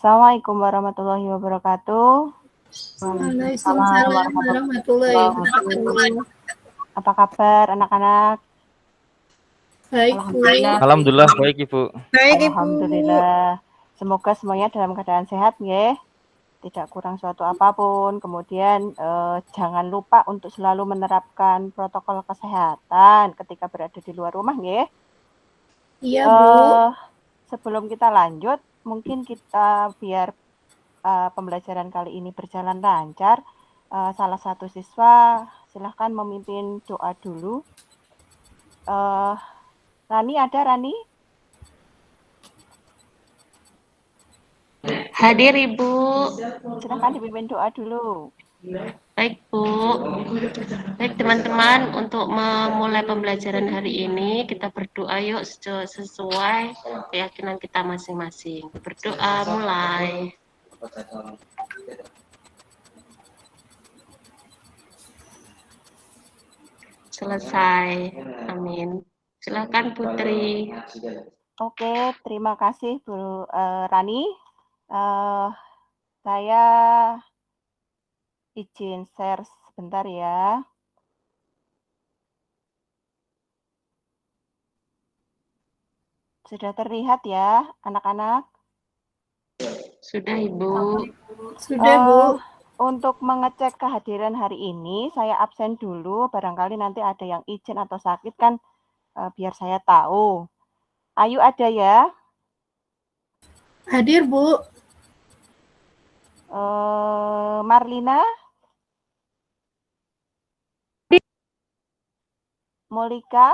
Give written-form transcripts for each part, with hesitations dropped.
Assalamualaikum warahmatullahi wabarakatuh. Waalaikumsalam warahmatullahi wabarakatuh. Apa kabar anak-anak? Baik, Bu. Alhamdulillah baik Ibu. Baik, Ibu. Alhamdulillah. Semoga semuanya dalam keadaan sehat ya. Tidak kurang suatu apapun. Kemudian jangan lupa untuk selalu menerapkan protokol kesehatan ketika berada di luar rumah ya. Iya, Bu. Sebelum kita lanjut, mungkin kita biar pembelajaran kali ini berjalan lancar, salah satu siswa silahkan memimpin doa dulu. Rani ada, Rani? Hadir Ibu. Silahkan dipimpin doa dulu. Baik Bu. Baik teman-teman, untuk memulai pembelajaran hari ini kita berdoa yuk sesuai keyakinan kita masing-masing. Berdoa mulai. Selesai. Amin. Silakan Putri. Oke, terima kasih Bu Rani. Saya izin share sebentar ya. Sudah terlihat ya, anak-anak? Sudah Ibu. Sudah, Bu. Untuk mengecek kehadiran hari ini, saya absen dulu. Barangkali nanti ada yang izin atau sakit kan, biar saya tahu. Ayu ada ya? Hadir, Bu. Marlina? Molika?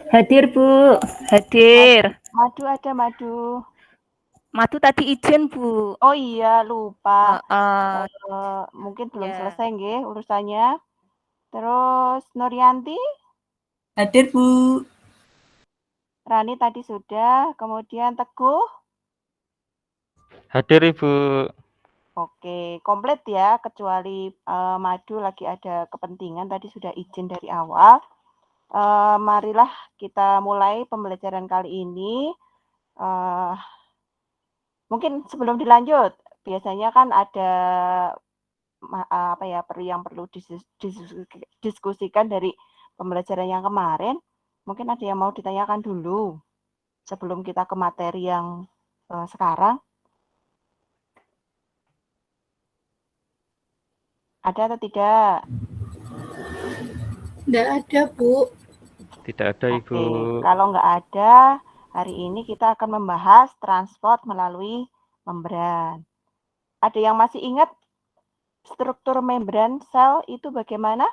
Hadir Bu, hadir. Madu ada Madu. Madu tadi izin Bu. Oh iya lupa. Mungkin belum Ya. selesai nggih urusannya. Terus Nuryanti? Hadir Bu. Rani tadi sudah. Kemudian Teguh? Hadir Ibu. Oke, komplit ya, kecuali Madu lagi ada kepentingan, tadi sudah izin dari awal. Marilah kita mulai pembelajaran kali ini. Mungkin sebelum dilanjut, biasanya kan ada yang perlu diskusikan dari pembelajaran yang kemarin. Mungkin ada yang mau ditanyakan dulu sebelum kita ke materi yang sekarang. Ada atau tidak? Tidak ada, Bu. Tidak ada Ibu. Oke, kalau nggak ada, hari ini kita akan membahas transport melalui membran. Ada yang masih ingat struktur membran sel itu bagaimana?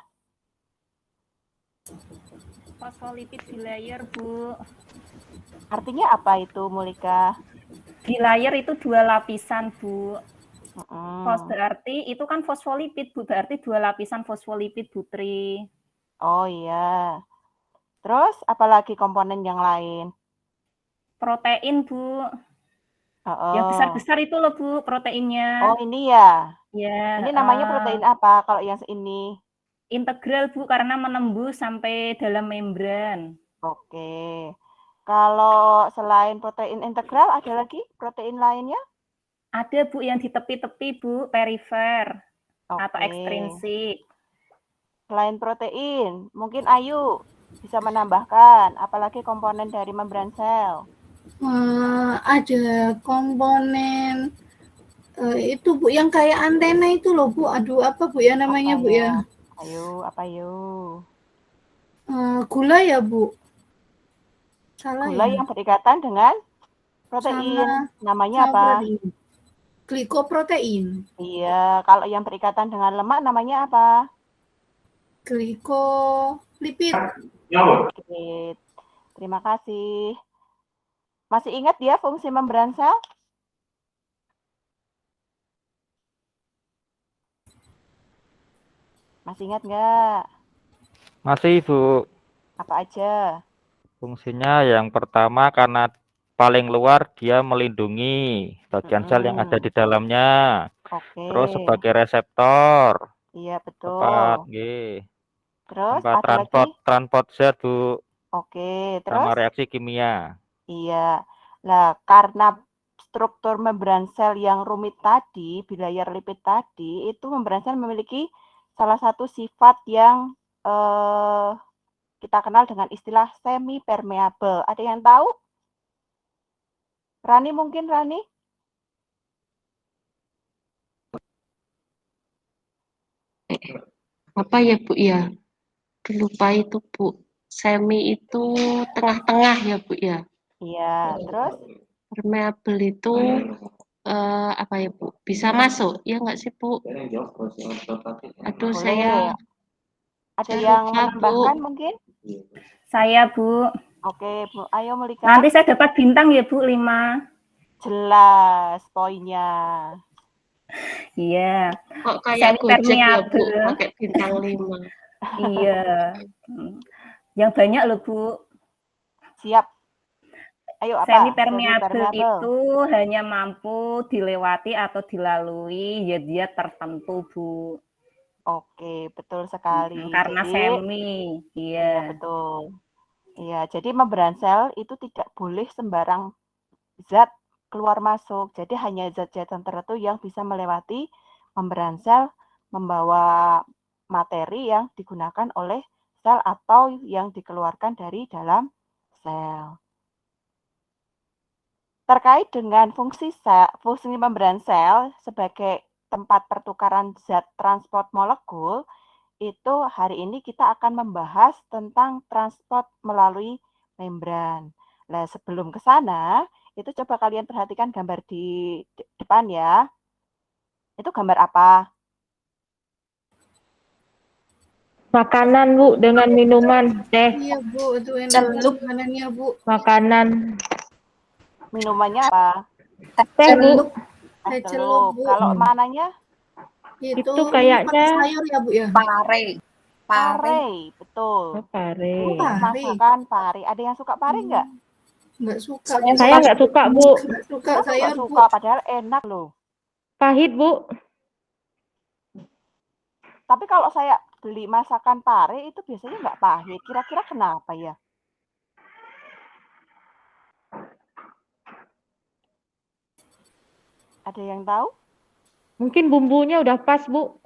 Fosfolipid bilayer Bu. Artinya apa itu, Molika? Bilayer itu 2 lapisan Bu. Berarti itu kan fosfolipid Bu, berarti 2 lapisan fosfolipid Putri. Oh iya. Terus apalagi komponen yang lain? Protein Bu. Oh. Yang besar-besar itu loh Bu proteinnya. Oh ini ya? Ya. Ini namanya protein apa kalau yang ini? Integral Bu, karena menembus sampai dalam membran. Oke. Kalau selain protein integral ada lagi protein lainnya? Ada Bu yang di tepi-tepi Bu, perifer atau ekstrinsik. Selain protein, mungkin Ayu bisa menambahkan apalagi komponen dari membran sel? Ada komponen itu Bu yang kayak antena itu loh Bu. Aduh apa Bu ya namanya apa Bu ya? Ayu, apa Ayu? Gula ya Bu. Salah gula ya? Yang berikatan dengan protein. Namanya apa? Protein. Glikoprotein. Iya, kalau yang berikatan dengan lemak namanya apa? Glikolipid. Oke, terima kasih. Masih ingat ya fungsi membran sel? Masih ingat nggak? Masih Ibu. Apa aja? Fungsinya yang pertama karena paling luar dia melindungi bagian sel yang ada di dalamnya. Oke. Terus sebagai reseptor. Iya betul. Tepat, nggih. Terus Tempat ada lagi? transport zat Bu. Oke, terus? Sama reaksi kimia. Iya. Nah, karena struktur membran sel yang rumit tadi, bilayer lipid tadi, itu membran sel memiliki salah satu sifat yang kita kenal dengan istilah semi permeable. Ada yang tahu? Rani mungkin, Rani? Apa ya Bu ya? Lupa itu Bu. Semi itu tengah-tengah ya Bu ya. Iya, terus? Permeable itu apa ya Bu? Bisa masuk? Ya nggak sih Bu? Aduh Boleh. Ada saya yang lupa, menambahkan Bu. mungkin? Saya, Bu. Oke, Bu. Ayo Melika. Nanti saya dapat bintang ya, Bu, 5. Jelas poinnya. Iya. Kok kayak Semi Gojek ya Bu, permeable. pakai bintang 5. Iya. Yang banyak loh, Bu. Siap. Ayo apa? Semi permeable Semi-permeable. itu hanya mampu dilewati atau dilalui zat-zat tertentu, Bu. Oke, betul sekali. Karena Jadi, semi. iya Iya. betul. Iya, jadi membran sel itu tidak boleh sembarang zat keluar masuk. Jadi hanya zat-zat tertentu yang bisa melewati membran sel, membawa materi yang digunakan oleh sel atau yang dikeluarkan dari dalam sel. Terkait dengan fungsi membran sel sebagai tempat pertukaran zat transport molekul, itu hari ini kita akan membahas tentang transport melalui membran. Nah, sebelum ke sana, itu coba kalian perhatikan gambar di depan ya. Itu gambar apa? Makanan, Bu, dengan minuman, teh, Iya Bu, itu enak Bu makanannya Bu. makanan, Minumannya apa? teh, Bu. Celup. Es Celup celup. Bu. Kalau mananya? Itu Itu ini kayaknya pakai sayur ya Bu ya? Pare. Pare, betul. pare. Oh, pare. Masakan pare. Ada yang suka pare nggak? Nggak suka. Saya nggak suka, Bu. Nggak suka Masa sayur nggak Bu. suka? Padahal enak loh. Pahit, Bu. Tapi kalau saya beli masakan pare itu biasanya nggak pahit. Kira-kira kenapa ya? Ada yang tahu? Mungkin bumbunya udah pas, Bu.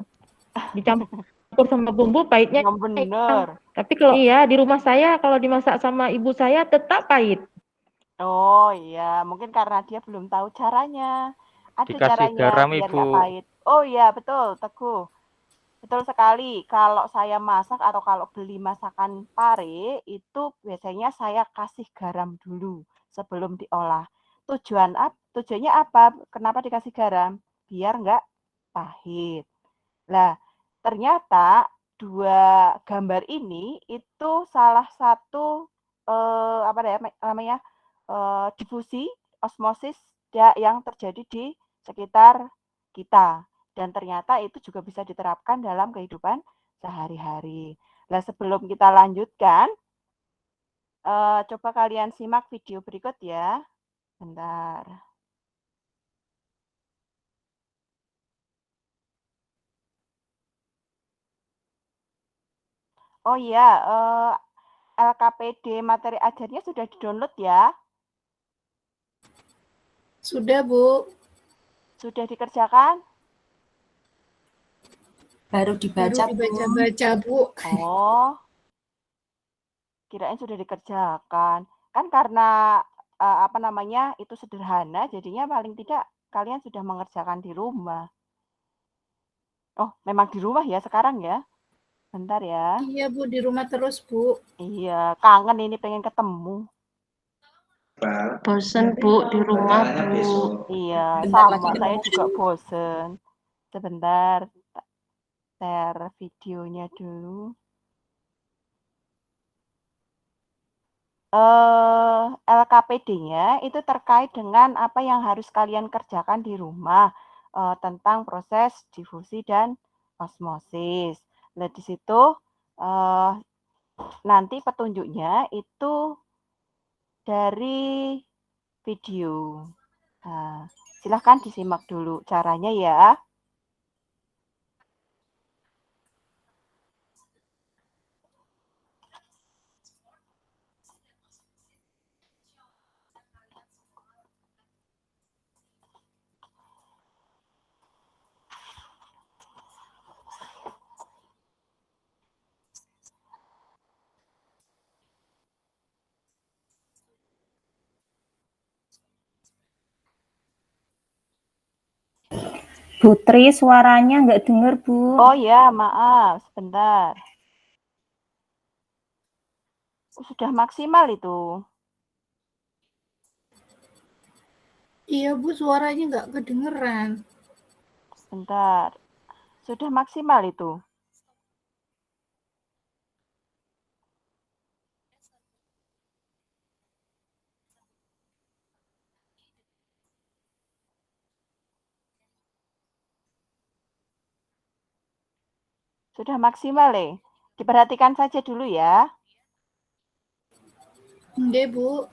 Dicampur sama bumbu, pahitnya. Yang bener. Tapi kalau iya, di rumah saya, kalau dimasak sama ibu saya, tetap pahit. Oh iya, mungkin karena dia belum tahu caranya. Ada Dikasih caranya garam, biar Ibu. nggak pahit. Oh iya, betul, Teguh. Betul sekali. Kalau saya masak atau kalau beli masakan pare, itu biasanya saya kasih garam dulu sebelum diolah. Tujuannya apa? Kenapa dikasih garam? Biar nggak pahit. Nah, ternyata dua gambar ini itu salah satu apa namanya difusi osmosis yang terjadi di sekitar kita. Dan ternyata itu juga bisa diterapkan dalam kehidupan sehari-hari. Nah, sebelum kita lanjutkan, coba kalian simak video berikut ya. Bentar. Oh iya, LKPD materi ajarnya sudah di-download ya? Sudah Bu. Sudah dikerjakan? Baru dibaca, Baru Bu. dibaca-baca Bu. Oh, kirain sudah dikerjakan. Kan karena apa namanya itu sederhana, jadinya paling tidak kalian sudah mengerjakan di rumah. Oh, memang di rumah ya sekarang ya? Bentar ya. Iya Bu, di rumah terus Bu. Iya, kangen ini pengen ketemu. Bosen Bu di rumah Bu. Iya, Bentar lagi sama saya ketemu. juga bosen. Sebentar, share videonya dulu. LKPD-nya itu terkait dengan apa yang harus kalian kerjakan di rumah tentang proses difusi dan osmosis. Nah, di situ nanti petunjuknya itu dari video. Nah, silahkan disimak dulu caranya ya. Putri, suaranya nggak dengar, Bu. Oh ya, maaf, sebentar. Sudah maksimal itu. Iya Bu, suaranya nggak kedengeran. Sebentar. Sudah maksimal itu. Sudah maksimal, Diperhatikan saja dulu ya. Nggih Bu.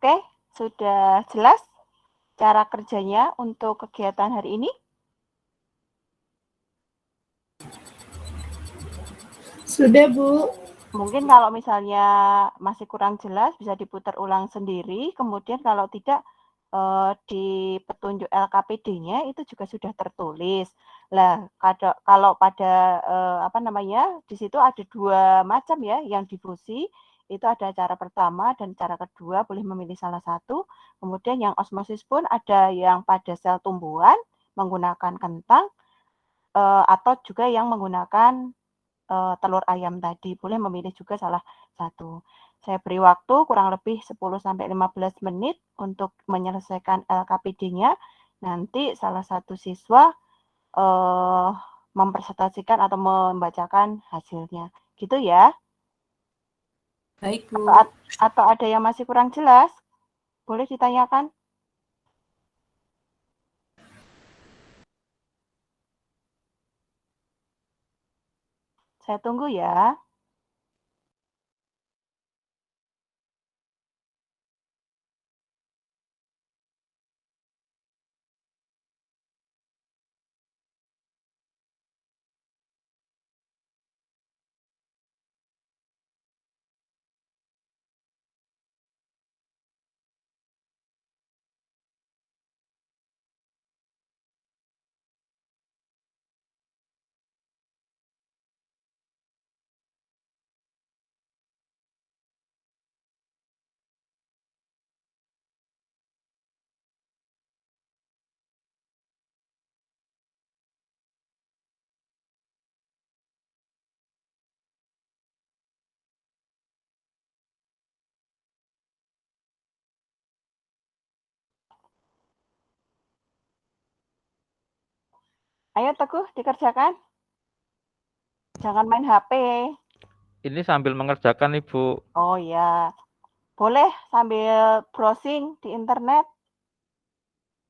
Oke, sudah jelas cara kerjanya untuk kegiatan hari ini? Sudah, Bu. Mungkin kalau misalnya masih kurang jelas bisa diputar ulang sendiri, kemudian kalau tidak di petunjuk LKPD-nya itu juga sudah tertulis. Lah, kalau pada di situ ada 2 macam ya yang difusi, itu ada cara pertama dan cara kedua, boleh memilih salah satu. Kemudian yang osmosis pun ada yang pada sel tumbuhan menggunakan kentang atau juga yang menggunakan telur ayam tadi, boleh memilih juga salah satu. Saya beri waktu kurang lebih 10-15 menit untuk menyelesaikan LKPD-nya. Nanti salah satu siswa mempresentasikan atau membacakan hasilnya. Gitu ya. Baik, Bu. Atau ada yang masih kurang jelas? Boleh ditanyakan? Saya tunggu ya. Ayo Teguh, dikerjakan. Jangan main HP. Ini sambil mengerjakan, Ibu. Oh ya, boleh sambil browsing di internet.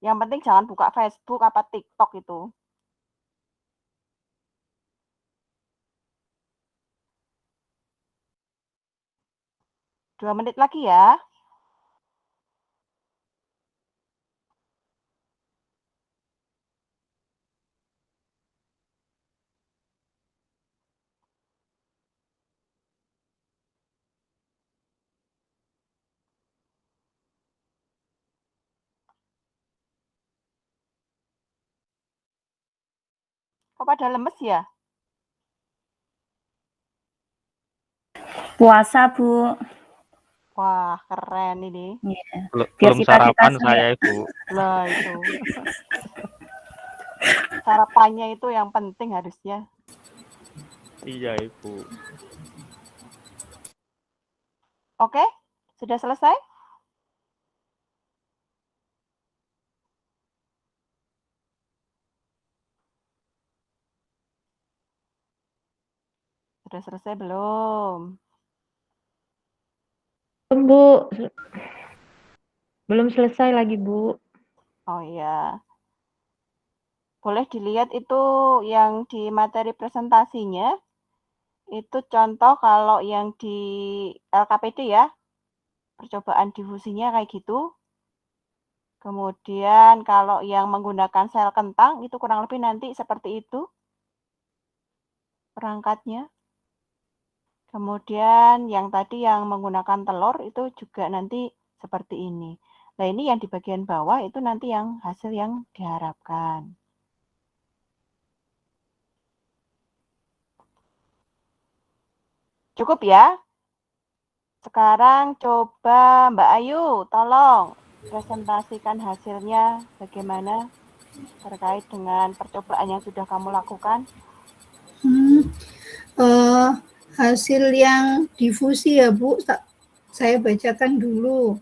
Yang penting jangan buka Facebook apa TikTok itu. Dua menit lagi ya. Kok pada lemes ya? Puasa, Bu. Wah, keren ini. Yeah. Belum sarapan langsung saya, ya. Ibu. Lah itu. Sarapannya itu yang penting harusnya. Iya, Ibu. Oke, sudah selesai? Sudah selesai belum? Belum, Bu. Belum selesai lagi, Bu. Oh iya. Boleh dilihat itu yang di materi presentasinya. Itu contoh kalau yang di LKPD ya. Percobaan difusinya kayak gitu. Kemudian kalau yang menggunakan sel kentang itu kurang lebih nanti seperti itu perangkatnya. Kemudian yang tadi yang menggunakan telur itu juga nanti seperti ini. Nah ini yang di bagian bawah itu nanti yang hasil yang diharapkan. Cukup ya? Sekarang coba Mbak Ayu, tolong presentasikan hasilnya bagaimana terkait dengan percobaan yang sudah kamu lakukan. Hasil yang difusi ya, Bu. Saya bacakan dulu.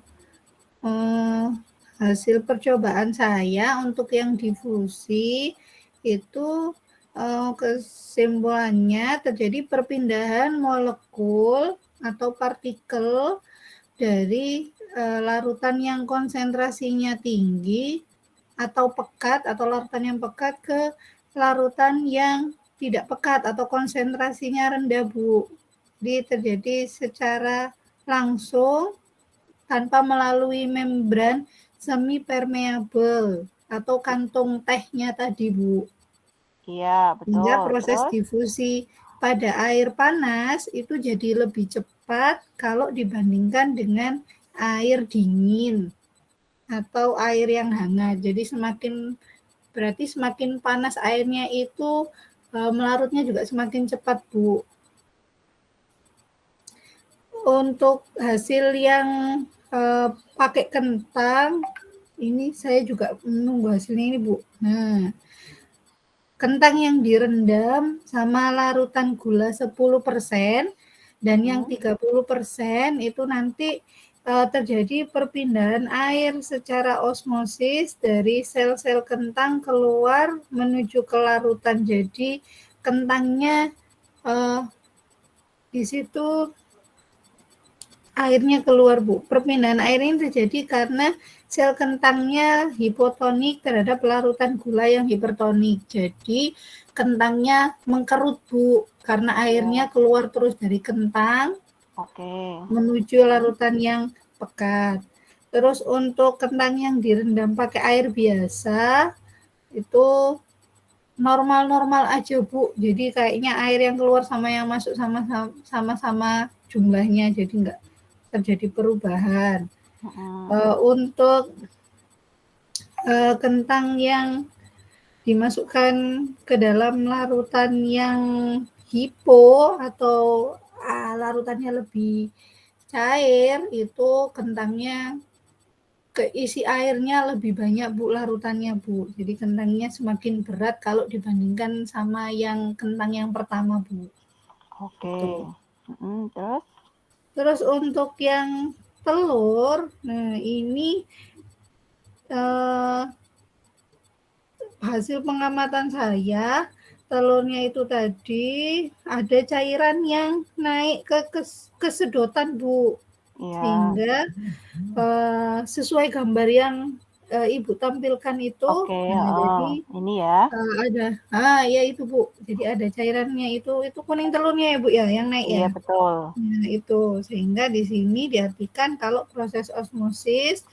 Hasil percobaan saya untuk yang difusi itu kesimpulannya terjadi perpindahan molekul atau partikel dari larutan yang konsentrasinya tinggi atau pekat atau larutan yang pekat ke larutan yang tidak pekat atau konsentrasinya rendah, Bu. Jadi terjadi secara langsung tanpa melalui membran semi permeable atau kantung tehnya tadi, Bu. Iya, Sehingga betul. proses Terus? difusi pada air panas itu jadi lebih cepat kalau dibandingkan dengan air dingin atau air yang hangat. Jadi berarti semakin panas airnya itu melarutnya juga semakin cepat, Bu. Untuk hasil yang pakai kentang, ini saya juga menunggu hasilnya ini, Bu. Nah, kentang yang direndam sama larutan gula 10% dan yang 30% itu nanti terjadi perpindahan air secara osmosis dari sel-sel kentang keluar menuju ke larutan. Jadi kentangnya di situ airnya keluar, Bu. Perpindahan air ini terjadi karena sel kentangnya hipotonik terhadap larutan gula yang hipertonik. Jadi kentangnya mengkerut, Bu, karena airnya keluar terus dari kentang menuju larutan yang pekat. Terus untuk kentang yang direndam pakai air biasa itu normal-normal aja, Bu. Jadi kayaknya air yang keluar sama yang masuk sama-sama jumlahnya, jadi enggak terjadi perubahan. Untuk kentang yang dimasukkan ke dalam larutan yang hipo atau larutannya lebih cair, itu kentangnya keisi airnya lebih banyak, Bu, larutannya, Bu. Jadi kentangnya semakin berat kalau dibandingkan sama yang kentang yang pertama, Bu. Oke. Terus? Terus untuk yang telur, nah ini hasil pengamatan saya, telurnya itu tadi ada cairan yang naik ke kesedotan, Bu. Sehingga sesuai gambar yang Ibu tampilkan itu, jadi ini ya. ya itu, Bu. Jadi ada cairannya itu kuning telurnya ya, Bu, ya, yang naik ya. Iya, betul. Nah, itu sehingga di sini diartikan kalau proses osmosis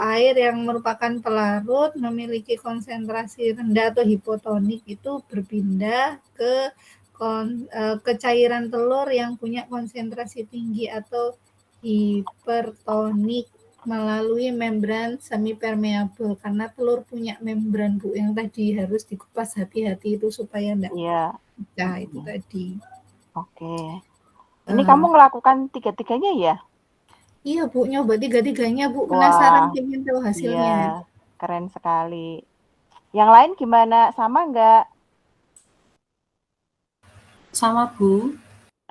air yang merupakan pelarut memiliki konsentrasi rendah atau hipotonik itu berpindah ke cairan telur yang punya konsentrasi tinggi atau hipertonik melalui membran semi permeable, karena telur punya membran, Bu, yang tadi harus dikupas hati-hati itu supaya enggak pecah itu tadi. Oke. Ini kamu melakukan tiga-tiganya ya? Iya, Bu, nyoba tiga-tiganya, Bu. Penasaran pengen tahu hasilnya. Iya, keren sekali. Yang lain gimana? Sama enggak? Sama, Bu.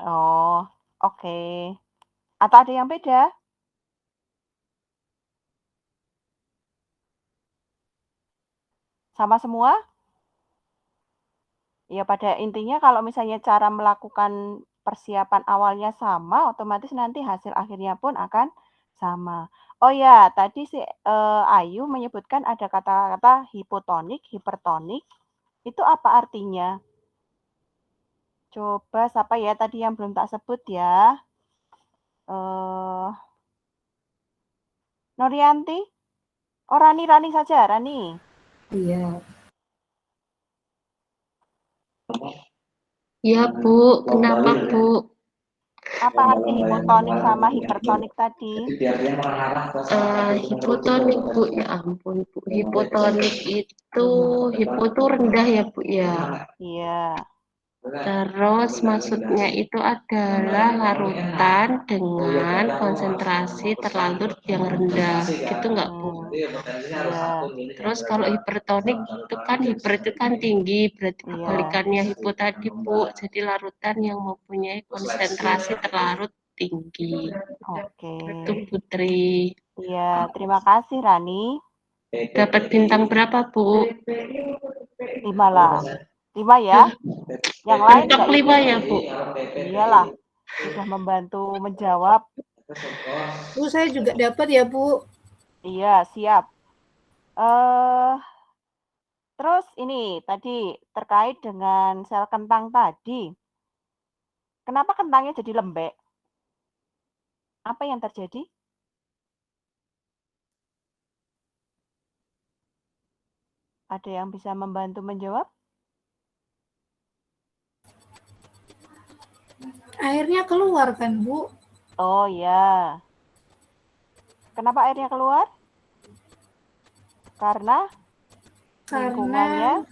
Oh, oke. Atau ada yang beda? Sama semua? Ya, pada intinya kalau misalnya cara melakukan persiapan awalnya sama, otomatis nanti hasil akhirnya pun akan sama. Oh ya, tadi si Ayu menyebutkan ada kata-kata hipotonik, hipertonik. Itu apa artinya? Coba siapa ya tadi yang belum tak sebut ya? Norianti? Oh, Rani saja, Rani. Iya. Iya, Bu. Kenapa, Bu? Apa arti hipotonik sama hipertonik tadi? Hipotonik, Bu. Ya ampun, Bu. Hipotonik itu, hipo itu rendah ya, Bu, ya? Iya. Terus maksudnya itu adalah larutan dengan konsentrasi terlarut yang rendah, gitu nggak, Bu? Iya. Terus kalau hipertonik itu kan hiper itu kan tinggi, berarti kebalikannya hipo tadi, Bu. Jadi larutan yang mempunyai konsentrasi terlarut tinggi. Oke. Itu Putri. Iya, terima kasih Rani. Dapat bintang berapa, Bu? 5 lah. 5 ya. Yang lain Mentok 5 ya, Bu? Iyalah, sudah membantu menjawab. Bu, saya juga dapat ya, Bu. Iya, siap. Terus ini tadi terkait dengan sel kentang tadi. Kenapa kentangnya jadi lembek? Apa yang terjadi? Ada yang bisa membantu menjawab? Airnya keluar kan, Bu? Oh ya. Kenapa airnya keluar? Karena lingkungannya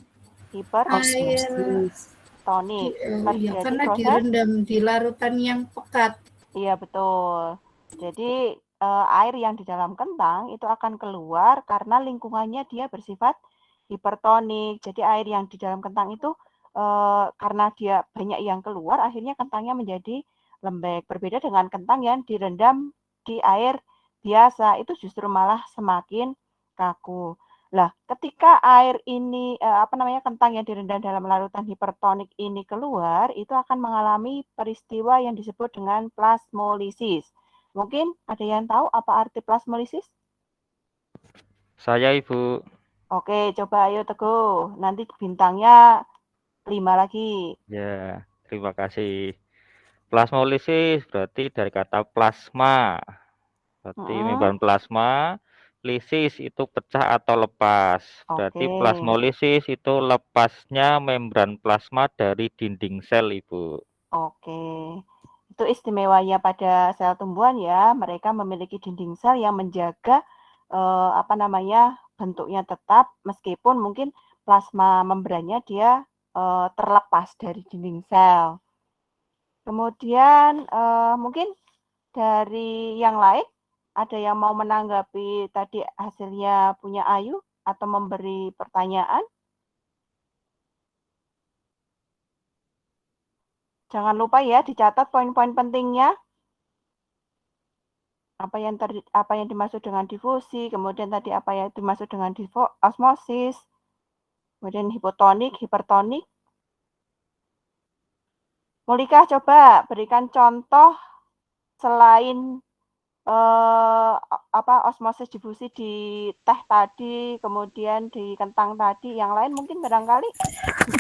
hipertonik. Osmosis. Karena proses. direndam di larutan yang pekat. Iya, betul. Jadi air yang di dalam kentang itu akan keluar karena lingkungannya dia bersifat hipertonik. Jadi air yang di dalam kentang itu karena dia banyak yang keluar, akhirnya kentangnya menjadi lembek. Berbeda dengan kentang yang direndam di air biasa, itu justru malah semakin kaku. Lah, ketika air ini kentang yang direndam dalam larutan hipertonik ini keluar, itu akan mengalami peristiwa yang disebut dengan plasmolisis. Mungkin ada yang tahu apa arti plasmolisis? Saya, Ibu. Oke, coba ayo Teguh. Nanti bintangnya 5 lagi. Ya, terima kasih. Plasmolisis berarti dari kata plasma. Berarti membran plasma, lisis itu pecah atau lepas. Berarti Oke. plasmolisis itu lepasnya membran plasma dari dinding sel, Ibu. Oke. Itu istimewanya pada sel tumbuhan ya, mereka memiliki dinding sel yang menjaga bentuknya tetap meskipun mungkin plasma membrannya dia terlepas dari dinding sel. Kemudian mungkin dari yang lain ada yang mau menanggapi tadi hasilnya punya Ayu atau memberi pertanyaan? Jangan lupa ya dicatat poin-poin pentingnya. Apa yang dimaksud dengan difusi, kemudian tadi apa yang dimaksud dengan osmosis, kemudian hipotonik, hipertonik. Molika coba berikan contoh selain osmosis difusi di teh tadi, kemudian di kentang tadi, yang lain mungkin barangkali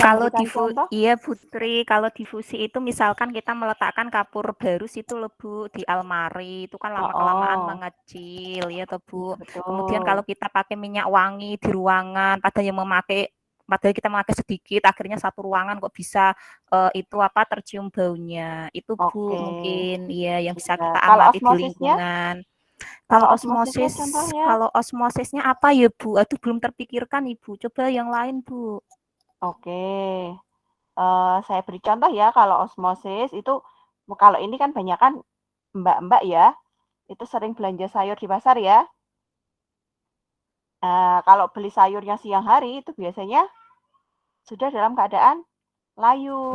kalau contoh. Iya Putri, kalau difusi itu misalkan kita meletakkan kapur barus itu loh Bu di almari, itu kan lama-kelamaan mengecil ya toh Bu. Betul. Kemudian kalau kita pakai minyak wangi di ruangan, padahal kita memakai sedikit, akhirnya satu ruangan kok bisa tercium baunya. Itu Bu mungkin ya yang bisa kita amati di lingkungan. Kalau osmosisnya apa ya Bu? Aduh belum terpikirkan Ibu. Coba yang lain Bu. Oke. Saya beri contoh ya, kalau osmosis itu, kalau ini kan banyak kan mbak-mbak ya, itu sering belanja sayur di pasar ya. Kalau beli sayurnya siang hari itu biasanya sudah dalam keadaan layu.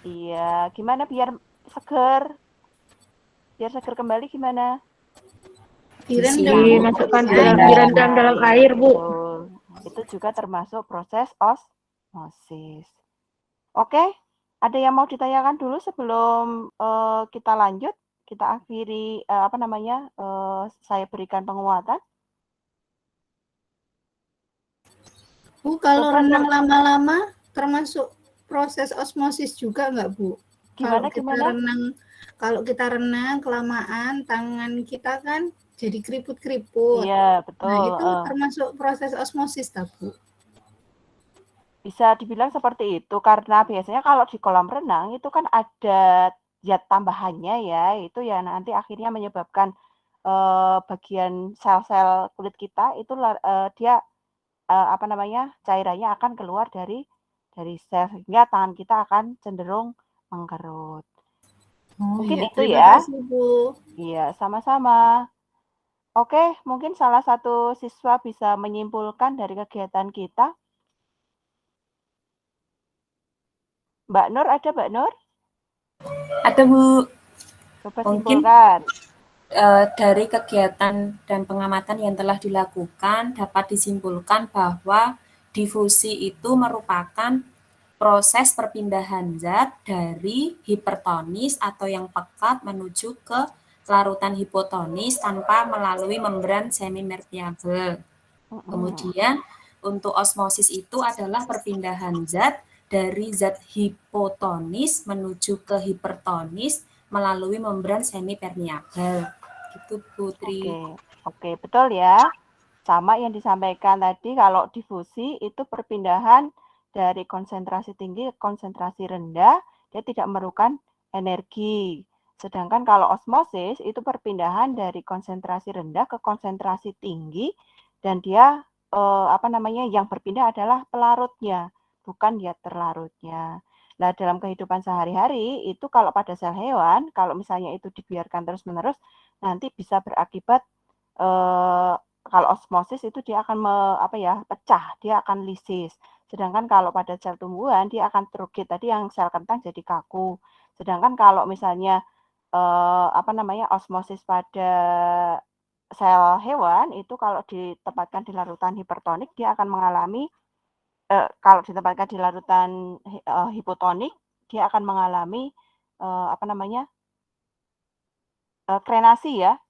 Iya, gimana biar seger? Biar seger kembali gimana? Direndam dalam air, Bu. Itu juga termasuk proses osmosis. Oke, ada yang mau ditanyakan dulu sebelum kita lanjut? Kita akhiri saya berikan penguatan. Bu, kalau renang lama-lama termasuk proses osmosis juga nggak Bu? Kalau kita renang kelamaan, tangan kita kan jadi keriput-keriput. Iya, betul. Nah, itu termasuk proses osmosis, Bu? Bisa dibilang seperti itu, karena biasanya kalau di kolam renang itu kan ada zat tambahannya ya, itu ya nanti akhirnya menyebabkan bagian sel-sel kulit kita itu dia cairannya akan keluar dari sel, sehingga tangan kita akan cenderung mengkerut. Mungkin iya, itu ya. Kasih, Bu. Iya, sama-sama. Oke, mungkin salah satu siswa bisa menyimpulkan dari kegiatan kita. Mbak Nur, ada Mbak Nur? Ada Bu. Coba simpulkan. Dari kegiatan dan pengamatan yang telah dilakukan dapat disimpulkan bahwa difusi itu merupakan proses perpindahan zat dari hipertonis atau yang pekat menuju ke larutan hipotonis tanpa melalui membran semipermeabel. Kemudian untuk osmosis itu adalah perpindahan zat dari zat hipotonis menuju ke hipertonis melalui membran semipermeabel. Gitu Putri. Oke, betul ya. Sama yang disampaikan tadi, kalau difusi itu perpindahan dari konsentrasi tinggi ke konsentrasi rendah, dia tidak memerlukan energi. Sedangkan kalau osmosis itu perpindahan dari konsentrasi rendah ke konsentrasi tinggi, dan dia yang berpindah adalah pelarutnya, bukan dia terlarutnya. Nah, dalam kehidupan sehari-hari itu kalau pada sel hewan, kalau misalnya itu dibiarkan terus-menerus, nanti bisa berakibat kalau osmosis itu dia akan pecah, dia akan lisis. Sedangkan kalau pada sel tumbuhan dia akan terukit. Tadi yang sel kentang jadi kaku. Sedangkan kalau misalnya osmosis pada sel hewan itu kalau ditempatkan di larutan hipertonik dia akan mengalami kalau ditempatkan di larutan hipotonik dia akan mengalami krenasi ya.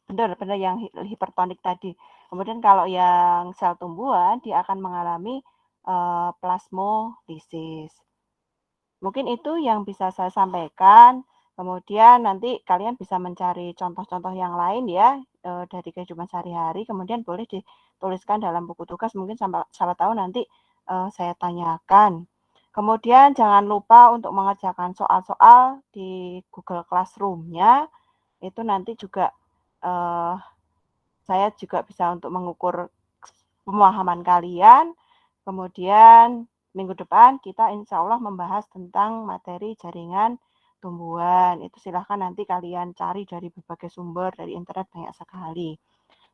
Benar yang hipertonik tadi. Kemudian kalau yang sel tumbuhan dia akan mengalami plasmolisis. Mungkin itu yang bisa saya sampaikan. Kemudian nanti kalian bisa mencari contoh-contoh yang lain ya dari kehidupan sehari-hari. Kemudian boleh dituliskan dalam buku tugas. Mungkin siapa tahu nanti saya tanyakan. Kemudian jangan lupa untuk mengerjakan soal-soal di Google Classroom-nya. Itu nanti juga saya juga bisa untuk mengukur pemahaman kalian. Kemudian minggu depan kita insya Allah membahas tentang materi jaringan tumbuhan. Itu silahkan nanti kalian cari dari berbagai sumber, dari internet banyak sekali.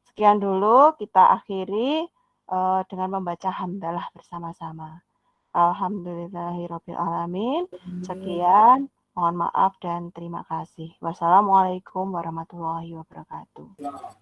Sekian dulu, kita akhiri dengan membaca hamdalah bersama-sama. Alhamdulillahirrabbilalamin. Sekian, mohon maaf dan terima kasih. Wassalamualaikum warahmatullahi wabarakatuh.